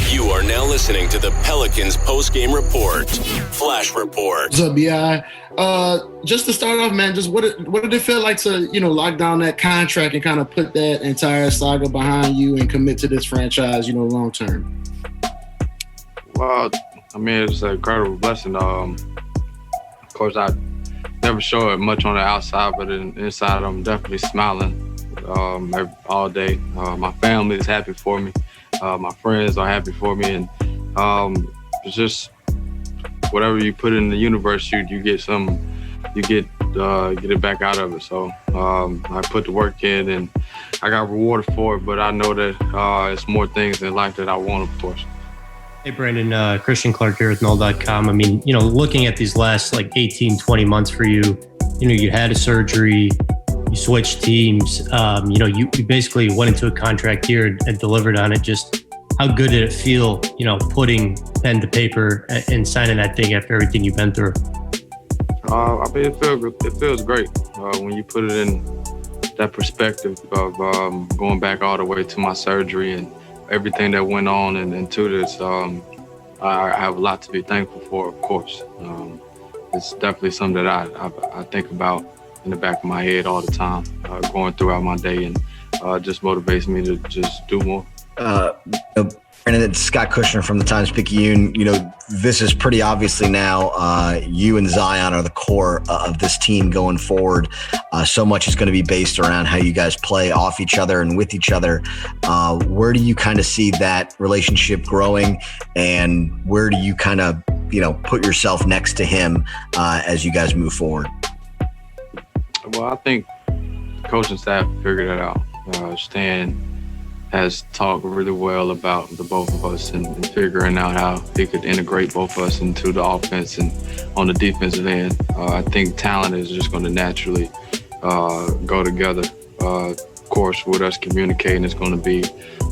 You are now listening to the Pelicans post-game report. Flash report. What's up, B.I.? Just to start off, man, just what did it feel like to, lock down that contract and kind of put that entire saga behind you and commit to this franchise, long term? Well, it's an incredible blessing. Of course, I never show it much on the outside, but inside, I'm definitely smiling all day. My family is happy for me. My friends are happy for me, and it's just whatever you put in the universe, you get it back out of it. So I put the work in, and I got rewarded for it. But I know that it's more things in life that I want, of course. Hey, Brandon, Christian Clark here with Null.com. Looking at these last 18, 20 months for you, you had a surgery, you switched teams, you basically went into a contract here and delivered on it. Just how good did it feel, putting pen to paper and signing that thing after everything you've been through? It feels great when you put it in that perspective of going back all the way to my surgery and everything that went on and into this. I have a lot to be thankful for, of course. It's definitely something that I think about in the back of my head all the time, going throughout my day, and just motivates me to just do more. Brandon, it's Scott Kushner from the Times-Picayune. This is pretty obviously now you and Zion are the core of this team going forward. So much is going to be based around how you guys play off each other and with each other. Where do you kind of see that relationship growing, and where do you kind of, put yourself next to him as you guys move forward? Well, I think coaching staff figured it out. Stan has talked really well about the both of us and figuring out how he could integrate both of us into the offense and on the defensive end. I think talent is just going to naturally go together. Of course, with us communicating, it's going to be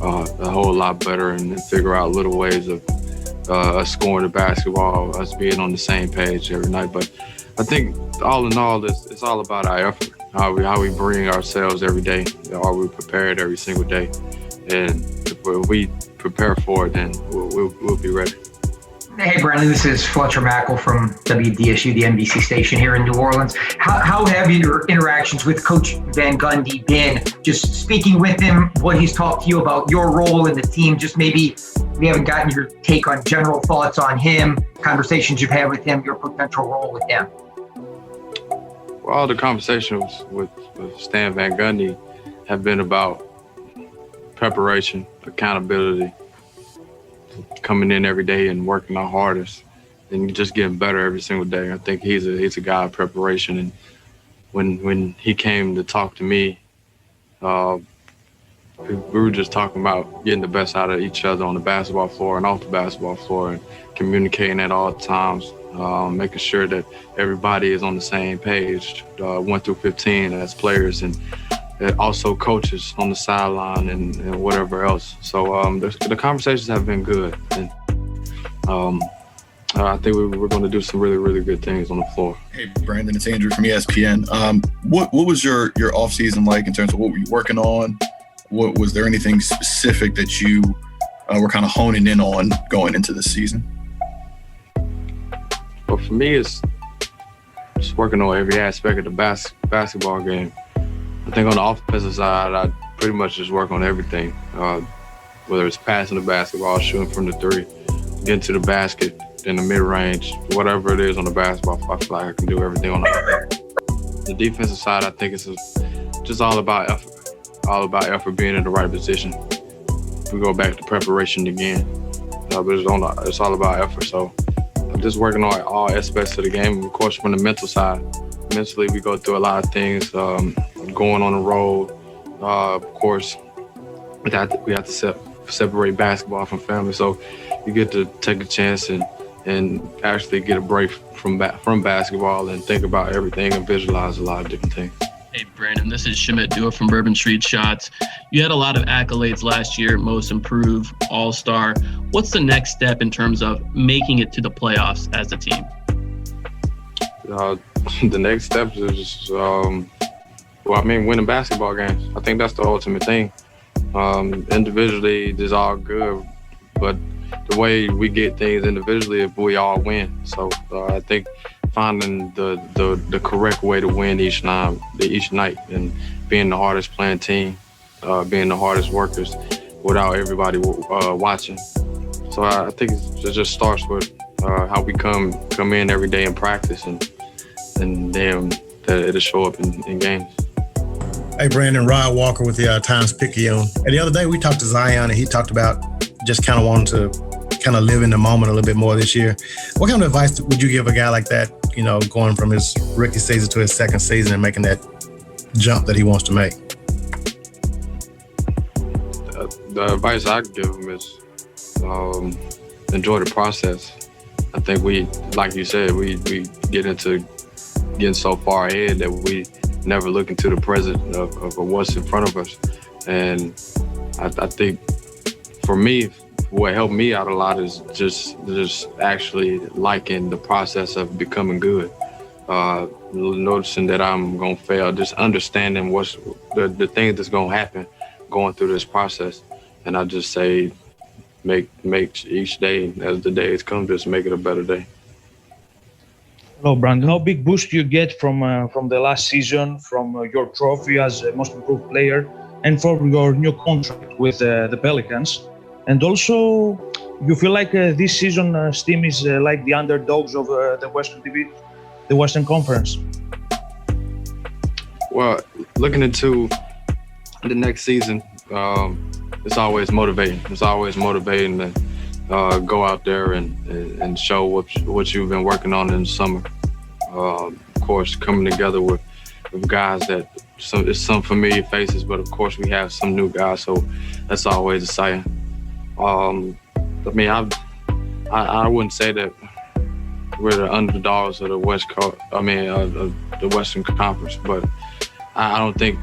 a whole lot better and figure out little ways of us scoring the basketball, us being on the same page every night. But I think all in all, it's all about our effort, how we bring ourselves every day. Are we prepared every single day? And if we prepare for it, then we'll be ready. Hey, Brandon, this is Fletcher Mackel from WDSU, the NBC station here in New Orleans. How have your interactions with Coach Van Gundy been? Just speaking with him, what he's talked to you about your role in the team, just maybe we haven't gotten your take on general thoughts on him, conversations you've had with him, your potential role with him. Well, the conversations with Stan Van Gundy have been about preparation, accountability, coming in every day and working our hardest, and just getting better every single day. I think he's a guy of preparation, and when he came to talk to me, we were just talking about getting the best out of each other on the basketball floor and off the basketball floor, and communicating at all times, making sure that everybody is on the same page, 1 through 15 as players, and also coaches on the sideline and whatever else. So the conversations have been good, and I think we're going to do some really, really good things on the floor. Hey, Brandon, it's Andrew from ESPN. What was your off season like in terms of what were you working on? Was there anything specific that you were kind of honing in on going into this season? Well, for me, it's just working on every aspect of the basketball game. I think on the offensive side, I pretty much just work on everything, whether it's passing the basketball, shooting from the three, getting to the basket, in the mid-range, whatever it is on the basketball, I feel like I can do everything on the defensive side. I think it's just all about effort, being in the right position. We go back to preparation again, but it's all about effort. So I'm just working on all aspects of the game. Of course, from the mental side, mentally we go through a lot of things. Going on the road, of course, we have to separate basketball from family. So you get to take a chance and actually get a break from basketball and think about everything and visualize a lot of different things. Hey, Brandon, this is Shamit Dua from Bourbon Street Shots. You had a lot of accolades last year, Most Improved, All-Star. What's the next step in terms of making it to the playoffs as a team? The next step is winning basketball games. I think that's the ultimate thing. Individually, it's all good, but the way we get things individually if we all win. So I think finding the correct way to win each night and being the hardest playing team, being the hardest workers without everybody watching. So I think it just starts with how we come in every day in practice, and then it'll show up in games. Hey, Brandon, Rod Walker with the Times-Picayune. And the other day we talked to Zion, and he talked about just kind of wanting to kind of live in the moment a little bit more this year. What kind of advice would you give a guy like that, you know, going from his rookie season to his second season and making that jump that he wants to make? The advice I give him is enjoy the process. I think we, like you said, we get into getting so far ahead that we never look into the present of what's in front of us. And I think for me, what helped me out a lot is just actually liking the process of becoming good. Noticing that I'm gonna fail, just understanding what's the things that's gonna happen going through this process. And I just say, make each day as the days come, just make it a better day. Hello, Brandon. How big boost do you get from the last season, from your trophy as most improved player, and from your new contract with the Pelicans? And also, you feel like this season's team is like the underdogs of the Western Conference? Well, looking into the next season, it's always motivating. It's always motivating to go out there and show what you've been working on in the summer. Of course, coming together with guys that it's some familiar faces, but of course we have some new guys, so that's always exciting. I mean, I wouldn't say that we're the underdogs of the the Western Conference, but I don't think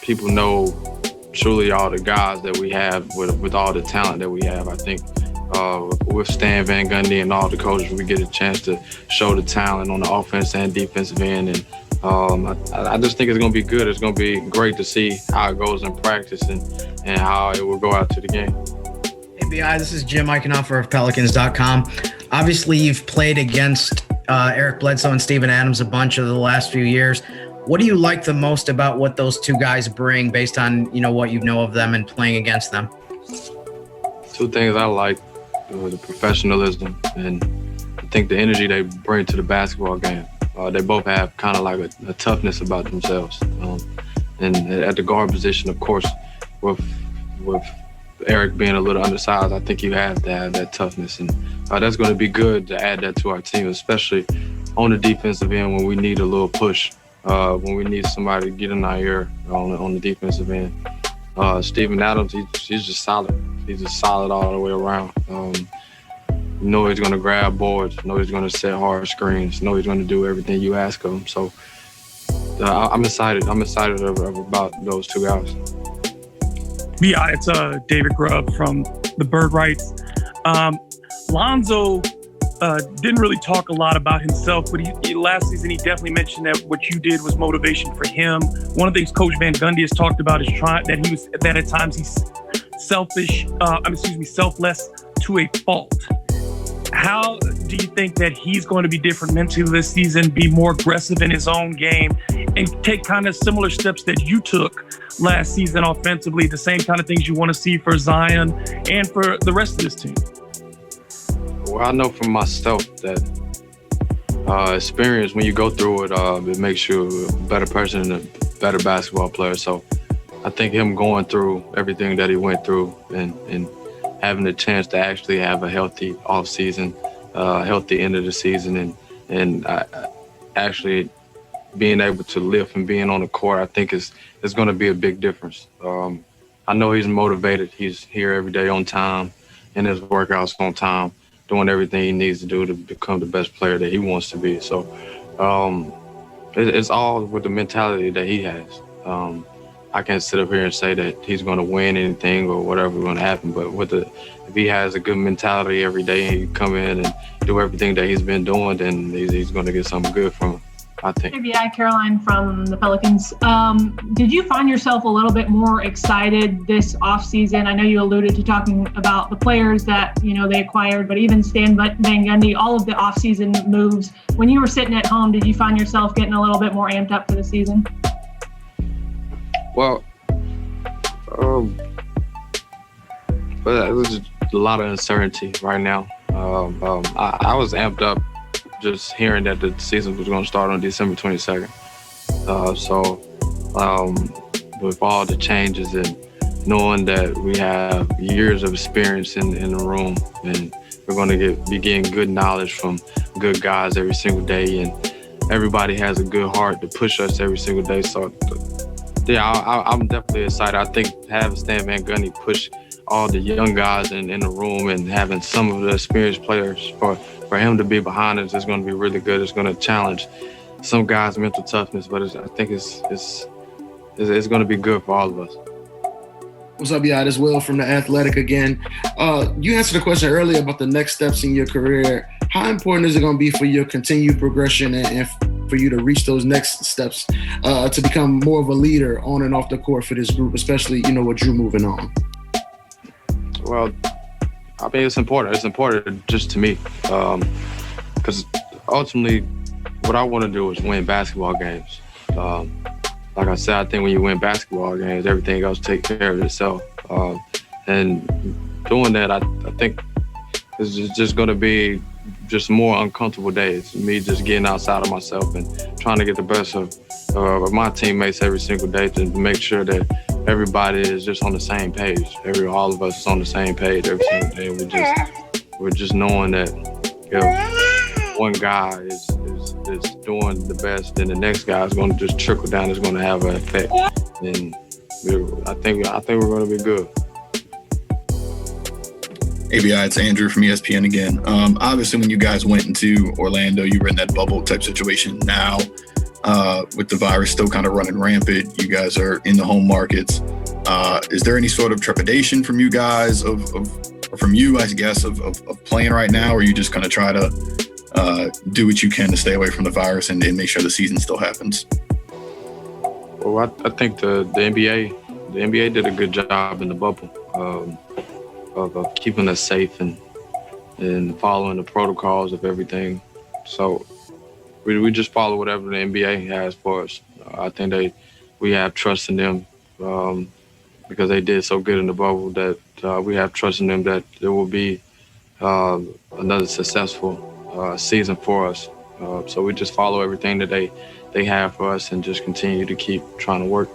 people know truly all the guys that we have with all the talent that we have. I think with Stan Van Gundy and all the coaches, we get a chance to show the talent on the offense and defensive end. And I just think it's going to be good. It's going to be great to see how it goes in practice and how it will go out to the game. Hey, BI, this is Jim Eichenhofer of Pelicans.com. Obviously, you've played against Eric Bledsoe and Steven Adams a bunch of the last few years. What do you like the most about what those two guys bring based on, you know, what you know of them and playing against them? Two things I like, the professionalism and I think the energy they bring to the basketball game. They both have kind of like a toughness about themselves. And at the guard position, of course, with Eric being a little undersized, I think you have to have that toughness. And that's going to be good to add that to our team, especially on the defensive end when we need a little push. When we need somebody to get in our ear on the defensive end. Steven Adams, he's just solid. He's just solid all the way around. You know he's going to grab boards. You know he's going to set hard screens. You know he's going to do everything you ask of him. So I'm excited. I'm excited about those two guys. Yeah, it's David Grubb from the Bird Rights. Lonzo didn't really talk a lot about himself, but he last season he definitely mentioned that what you did was motivation for him. One of the things Coach Van Gundy has talked about is that at times he's selfless to a fault. How do you think that he's going to be different mentally this season, be more aggressive in his own game, and take kind of similar steps that you took last season offensively, the same kind of things you want to see for Zion and for the rest of this team? Well, I know from myself that experience, when you go through it, it makes you a better person and a better basketball player. So I think him going through everything that he went through and having the chance to actually have a healthy offseason, healthy end of the season, and actually being able to lift and being on the court, I think is going to be a big difference. I know he's motivated. He's here every day on time, in his workouts on time, doing everything he needs to do to become the best player that he wants to be. So it's all with the mentality that he has. I can't sit up here and say that he's going to win anything or whatever is going to happen, but if he has a good mentality every day and he come in and do everything that he's been doing, then he's going to get something good from it. I think. Maybe Caroline from the Pelicans. Did you find yourself a little bit more excited this offseason? I know you alluded to talking about the players that, they acquired, but even Stan Van Gundy, all of the offseason moves. When you were sitting at home, did you find yourself getting a little bit more amped up for the season? Well, but it was a lot of uncertainty right now. I was amped up just hearing that the season was going to start on December 22nd. With all the changes and knowing that we have years of experience in the room, and we're going to be getting good knowledge from good guys every single day, and everybody has a good heart to push us every single day. So, yeah, I'm definitely excited. I think having Stan Van Gundy push all the young guys in the room and having some of the experienced players for him to be behind us is going to be really good. It's going to challenge some guys' mental toughness, but I think it's going to be good for all of us. What's up, y'all? This is Will from The Athletic again. You answered the question earlier about the next steps in your career. How important is it going to be for your continued progression and for you to reach those next steps to become more of a leader on and off the court for this group, especially, with Drew moving on? Well, I mean, it's important. It's important just to me because ultimately what I want to do is win basketball games. Like I said, I think when you win basketball games, everything else takes care of itself. And doing that, I think it's just going to be just more uncomfortable days. Me just getting outside of myself and trying to get the best of my teammates every single day to make sure that everybody is just on the same page. All of us is on the same page every single day. We're just knowing that if one guy is doing the best, then the next guy is going to just trickle down. It's going to have an effect, and I think we're going to be good. ABI, it's Andrew from ESPN again. Obviously, when you guys went into Orlando, you were in that bubble type situation. Now, with the virus still kind of running rampant, you guys are in the home markets. Is there any sort of trepidation from you guys or from you, I guess, of playing right now, or you just kind of try to do what you can to stay away from the virus and make sure the season still happens? Well, I think the NBA did a good job in the bubble of keeping us safe and following the protocols of everything. So we just follow whatever the NBA has for us. I think we have trust in them because they did so good in the bubble that we have trust in them that there will be another successful season for us. So we just follow everything that they have for us and just continue to keep trying to work.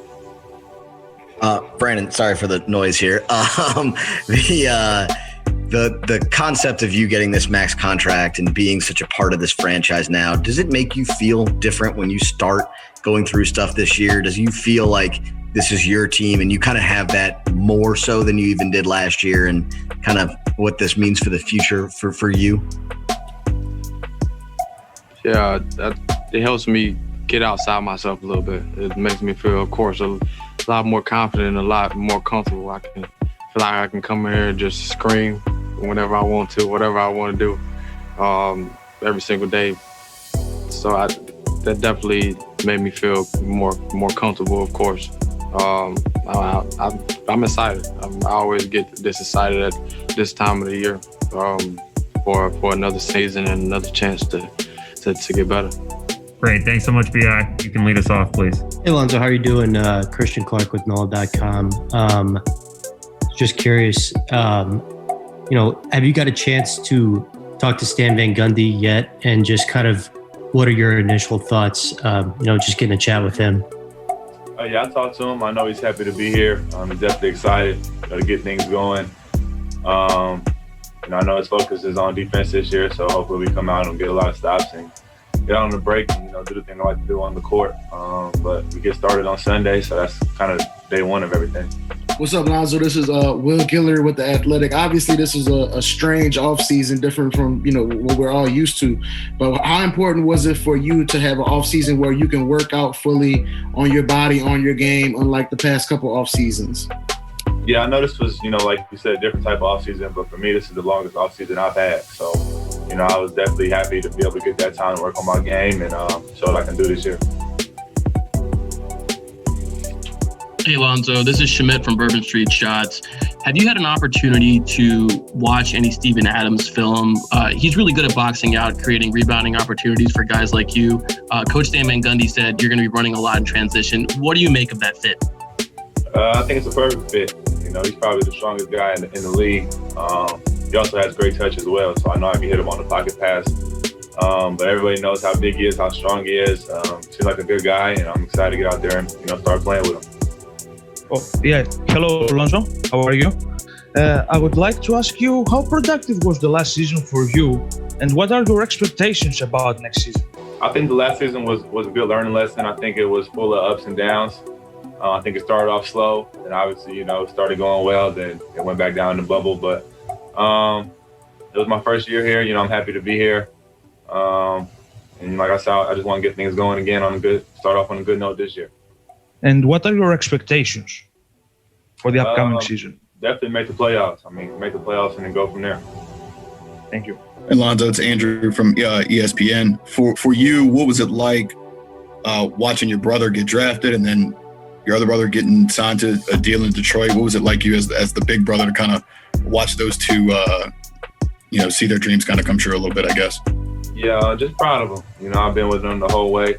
Brandon, sorry for the noise here. The concept of you getting this max contract and being such a part of this franchise now, does it make you feel different when you start going through stuff this year? Does you feel like this is your team and you kind of have that more so than you even did last year, and kind of what this means for the future for you? Yeah, it helps me get outside myself a little bit. It makes me feel, of course, a lot more confident and a lot more comfortable. I can feel like I can come here and just scream whenever I want to, whatever I want to do, every single day. So that definitely made me feel more comfortable, of course. I'm excited. I always get this excited at this time of the year for another season and another chance to get better. Great. Thanks so much, BI. You can lead us off, please. Hey, Lonzo, how are you doing? Christian Clark with NOLA.com. Just curious, have you got a chance to talk to Stan Van Gundy yet? And just kind of what are your initial thoughts, just getting a chat with him? Yeah, I talked to him. I know he's happy to be here. He's definitely excited to get things going. I know his focus is on defense this year, so hopefully we come out and get a lot of stops and get on the break and, do the thing I like to do on the court. But we get started on Sunday, so that's kind of day one of everything. What's up, Lonzo? This is Will Giller with The Athletic. Obviously, this is a strange offseason, different from, what we're all used to. But how important was it for you to have an offseason where you can work out fully on your body, on your game, unlike the past couple off seasons? Yeah, I know this was, like you said, a different type of offseason, but for me, this is the longest offseason I've had. So you know, I was definitely happy to be able to get that time to work on my game and show what I can do this year. Hey, Lonzo, this is Schmidt from Bourbon Street Shots. Have you had an opportunity to watch any Steven Adams film? He's really good at boxing out, creating rebounding opportunities for guys like you. Coach Stan Van Gundy said you're going to be running a lot in transition. What do you make of that fit? I think it's a perfect fit. You know, he's probably the strongest guy in the league. He also has great touch as well, so I know I can hit him on the pocket pass. But everybody knows how big he is, how strong he is. Seems like a good guy, and I'm excited to get out there and, you know, start playing with him. Oh, yeah. Hello, Lonzo. How are you? I would like to ask you, how productive was the last season for you, and what are your expectations about next season? I think the last season was a good learning lesson. I think it was full of ups and downs. I think it started off slow, and obviously, you know, started going well, then it went back down in the bubble. But it was my first year here. You know, I'm happy to be here. And like I said, I just want to get things going again start off on a good note this year. And what are your expectations for the upcoming season? Definitely make the playoffs. I mean, make the playoffs and then go from there. Thank you. And Lonzo, it's Andrew from ESPN. For you, what was it like watching your brother get drafted and then your other brother getting signed to a deal in Detroit? What was it like you as the big brother to kind of watch those two, you know, see their dreams kind of come true a little bit, I guess? Yeah, just proud of them. You know, I've been with them the whole way.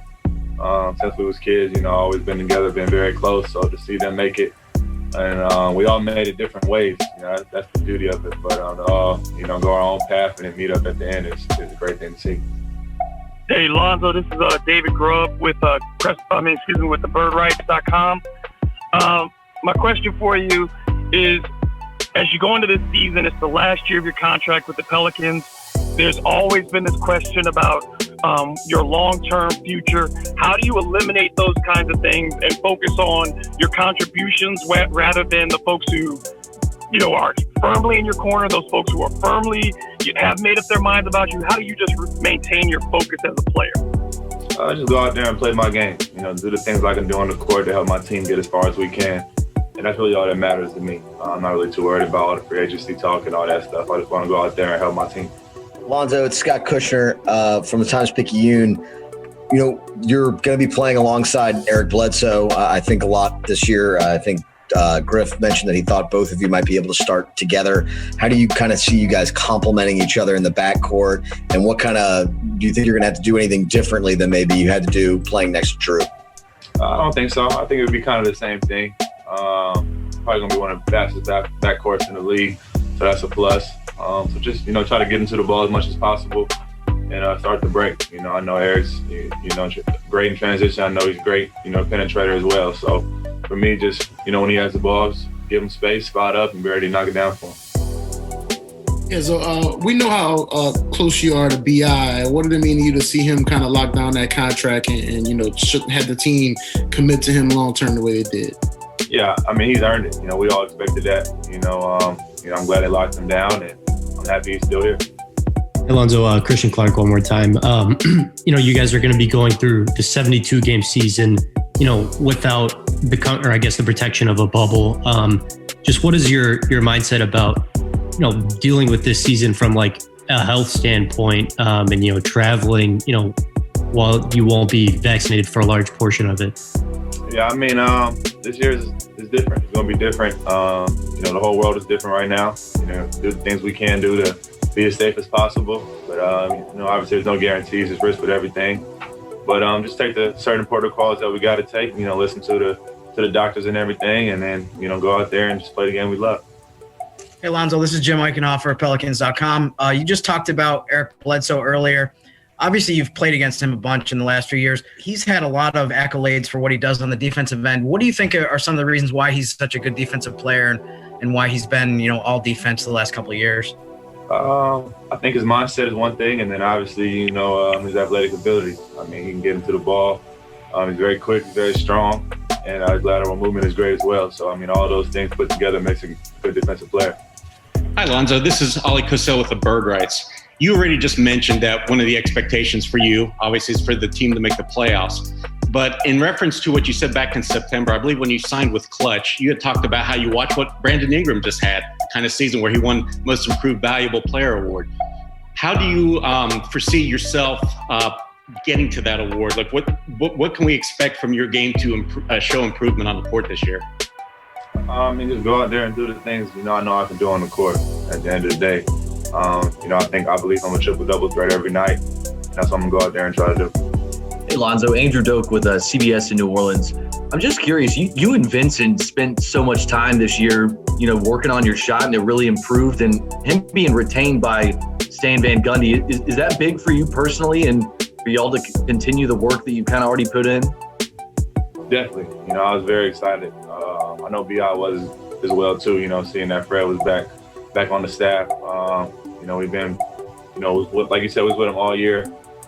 Since we was kids, you know, always been together, been very close. So to see them make it, and we all made it different ways. You know, that's the beauty of it. But you know, go our own path and then meet up at the end is a great thing to see. Hey, Lonzo, this is David Grubb with with the birdrights.com. My question for you is, as you go into this season, it's the last year of your contract with the Pelicans. There's always been this question about your long-term future. How do you eliminate those kinds of things and focus on your contributions rather than the folks who, you know, are firmly in your corner, those folks who are firmly have made up their minds about you? How do you just maintain your focus as a player? I just go out there and play my game. You know, do the things I can do on the court to help my team get as far as we can. And that's really all that matters to me. I'm not really too worried about all the free agency talk and all that stuff. I just want to go out there and help my team. Lonzo, it's Scott Kushner from the Times-Picayune. You know, you're going to be playing alongside Eric Bledsoe, I think, a lot this year. I think Griff mentioned that he thought both of you might be able to start together. How do you kind of see you guys complementing each other in the backcourt? And what kind of – do you think you're going to have to do anything differently than maybe you had to do playing next to Drew? I don't think so. I think it would be kind of the same thing. Probably going to be one of the fastest backcourts in the league, so that's a plus. So just, you know, try to get into the ball as much as possible and start the break. You know, I know Eric's, you know, great in transition. I know he's great, you know, penetrator as well. So for me, just, you know, when he has the balls, give him space, spot up, and be ready to knock it down for him. Yeah, so we know how close you are to BI. What did it mean to you to see him kind of lock down that contract and you know, had the team commit to him long-term the way they did? Yeah, I mean, he's earned it. You know, we all expected that. You know, I'm glad they locked him down, and I'm happy he's still here. Alonzo, Christian Clark one more time. You know, you guys are going to be going through the 72-game season, you know, without the protection of a bubble. Just what is your mindset about, you know, dealing with this season from like a health standpoint, and, you know, traveling, you know, while you won't be vaccinated for a large portion of it? Yeah, I mean, this year is different. It's going to be different. You know, the whole world is different right now. You know, do the things we can do to be as safe as possible. But, you know, obviously there's no guarantees. There's risk with everything. But just take the certain protocols that we got to take, you know, listen to the doctors and everything, and then, you know, go out there and just play the game we love. Hey, Lonzo, this is Jim Eichenhofer of Pelicans.com. You just talked about Eric Bledsoe earlier. Obviously, you've played against him a bunch in the last few years. He's had a lot of accolades for what he does on the defensive end. What do you think are some of the reasons why he's such a good defensive player and why he's been, you know, all defense the last couple of years? I think his mindset is one thing, and then obviously, you know, his athletic ability. I mean, he can get into the ball. He's very quick, he's very strong, and his lateral movement is great as well. So, I mean, all those things put together makes a good defensive player. Hi, Lonzo. This is Ollie Cosell with the Bird Rights. You already just mentioned that one of the expectations for you, obviously, is for the team to make the playoffs. But in reference to what you said back in September, I believe when you signed with Clutch, you had talked about how you watched what Brandon Ingram just had, kind of season where he won Most Improved Valuable Player Award. How do you foresee yourself getting to that award? Like, what can we expect from your game to show improvement on the court this year? Just go out there and do the things I know I can do on the court. At the end of the day, I believe I'm a triple-double threat every night. That's what I'm gonna go out there and try to do. Hey, Lonzo, Andrew Doak with CBS in New Orleans. I'm just curious. You and Vincent spent so much time this year, working on your shot, and it really improved. And him being retained by Stan Van Gundy, is that big for you personally, and for y'all to continue the work that you kind of already put in? Definitely. I was very excited. I know BI was as well too. Seeing that Fred was back on the staff. We've been, like you said, we was with him all year.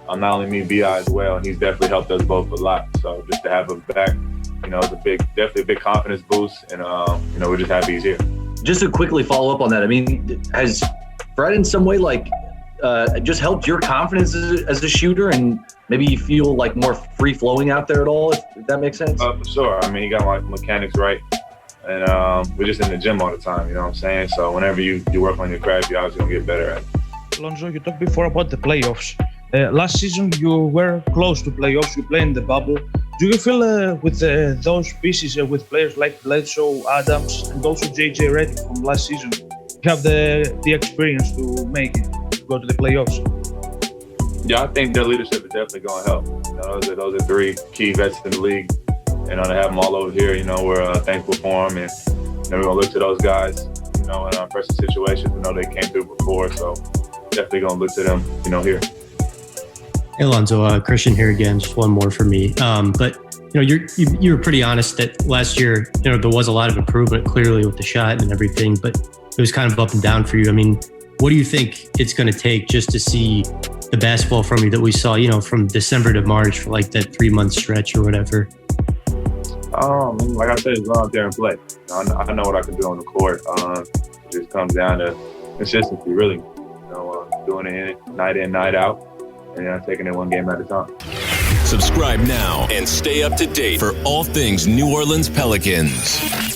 Not only me, BI as well, and he's definitely helped us both a lot. So just to have him back, it's definitely a big confidence boost, and we're just happy he's here. Just to quickly follow up on that, has Fred in some way just helped your confidence as a shooter, and maybe you feel like more free flowing out there at all, if that makes sense? For sure. He got my mechanics right, and we're just in the gym all the time. You know what I'm saying? So whenever you work on your craft, you're obviously gonna get better at it. Lonzo, you talked before about the playoffs. Last season, you were close to playoffs. You played in the bubble. Do you feel with those pieces, with players like Bledsoe, Adams, and also JJ Redick from last season, you have the experience to make it, to go to the playoffs? Yeah, I think their leadership is definitely going to help. Those are three key vets in the league. To have them all over here, we're thankful for them. And we're going to look to those guys, in our pressing situations. They came through before. So definitely going to look to them, here. Hey, Lonzo, Christian here again. Just one more for me. But you were pretty honest that last year, there was a lot of improvement clearly with the shot and everything, but it was kind of up and down for you. What do you think it's going to take just to see the basketball from you that we saw, from December to March for like that 3-month stretch or whatever? Like I said, just go out there and play. I know what I can do on the court. It just comes down to consistency, really. Doing it night in, night out, and taking it one game at a time. Subscribe now and stay up to date for all things New Orleans Pelicans.